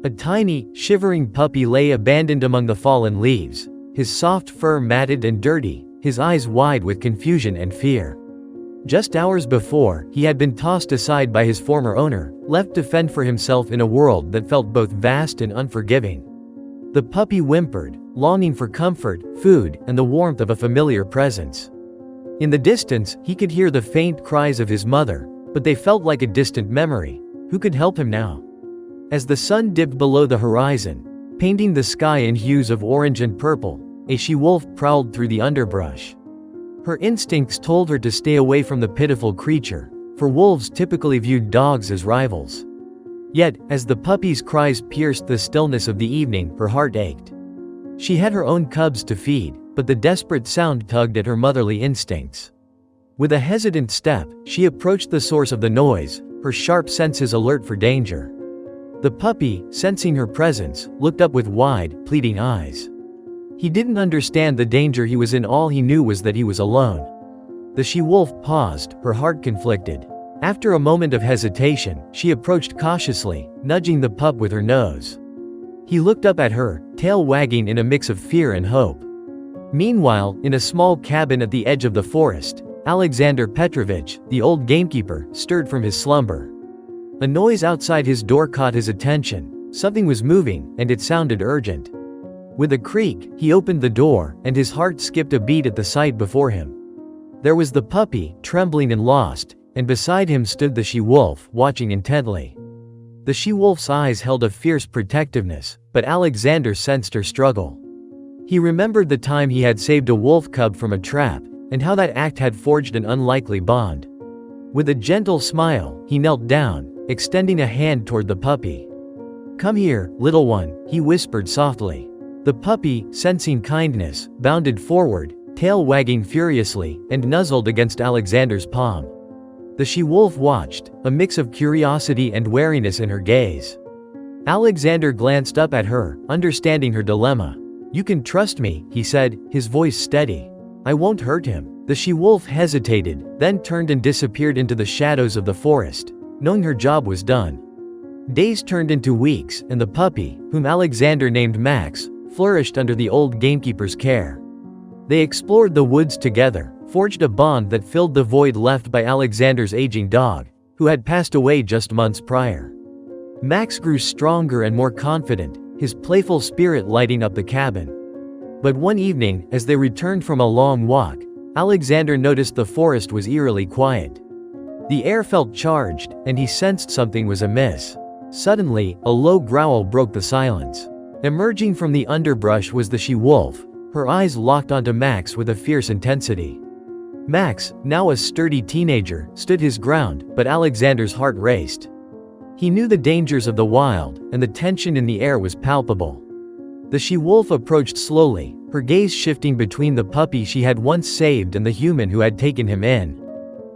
A tiny, shivering puppy lay abandoned among the fallen leaves, his soft fur matted and dirty, his eyes wide with confusion and fear. Just hours before, he had been tossed aside by his former owner, left to fend for himself in a world that felt both vast and unforgiving. The puppy whimpered, longing for comfort, food, and the warmth of a familiar presence. In the distance, he could hear the faint cries of his mother, but they felt like a distant memory. Who could help him now? As the sun dipped below the horizon, painting the sky in hues of orange and purple, a she-wolf prowled through the underbrush. Her instincts told her to stay away from the pitiful creature, for wolves typically viewed dogs as rivals. Yet, as the puppy's cries pierced the stillness of the evening, her heart ached. She had her own cubs to feed, but the desperate sound tugged at her motherly instincts. With a hesitant step, she approached the source of the noise, her sharp senses alert for danger. The puppy, sensing her presence, looked up with wide, pleading eyes. He didn't understand the danger he was in. All he knew was that he was alone. The she-wolf paused, her heart conflicted. After a moment of hesitation, she approached cautiously, nudging the pup with her nose. He looked up at her, tail wagging in a mix of fear and hope. Meanwhile, in a small cabin at the edge of the forest, Alexander Petrovich, the old gamekeeper, stirred from his slumber. A noise outside his door caught his attention. Something was moving, and it sounded urgent. With a creak, he opened the door, and his heart skipped a beat at the sight before him. There was the puppy, trembling and lost, and beside him stood the she-wolf, watching intently. The she-wolf's eyes held a fierce protectiveness, but Alexander sensed her struggle. He remembered the time he had saved a wolf cub from a trap, and how that act had forged an unlikely bond. With a gentle smile, he knelt down, extending a hand toward the puppy. "Come here, little one," he whispered softly. The puppy, sensing kindness, bounded forward, tail wagging furiously, and nuzzled against Alexander's palm. The she-wolf watched, a mix of curiosity and wariness in her gaze. Alexander glanced up at her, understanding her dilemma. "You can trust me," he said, his voice steady. "I won't hurt him." The she-wolf hesitated, then turned and disappeared into the shadows of the forest, knowing her job was done. Days turned into weeks, and the puppy, whom Alexander named Max, flourished under the old gamekeeper's care. They explored the woods together, forged a bond that filled the void left by Alexander's aging dog, who had passed away just months prior. Max grew stronger and more confident, his playful spirit lighting up the cabin. But one evening, as they returned from a long walk, Alexander noticed the forest was eerily quiet. The air felt charged, and he sensed something was amiss. Suddenly, a low growl broke the silence. Emerging from the underbrush was the she-wolf, her eyes locked onto Max with a fierce intensity. Max, now a sturdy teenager, stood his ground, but Alexander's heart raced. He knew the dangers of the wild, and the tension in the air was palpable. The she-wolf approached slowly, her gaze shifting between the puppy she had once saved and the human who had taken him in.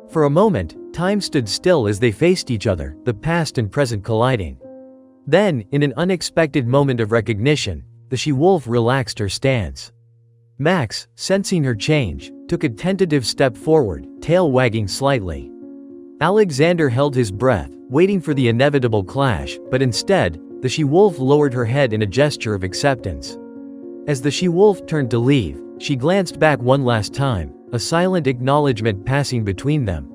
For a moment, time stood still as they faced each other, the past and present colliding. Then, in an unexpected moment of recognition, the she-wolf relaxed her stance. Max, sensing her change, took a tentative step forward, tail wagging slightly. Alexander held his breath, waiting for the inevitable clash, but instead, the she-wolf lowered her head in a gesture of acceptance. As the she-wolf turned to leave, she glanced back one last time, a silent acknowledgement passing between them.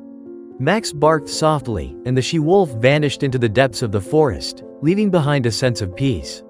Max barked softly, and the she-wolf vanished into the depths of the forest, leaving behind a sense of peace.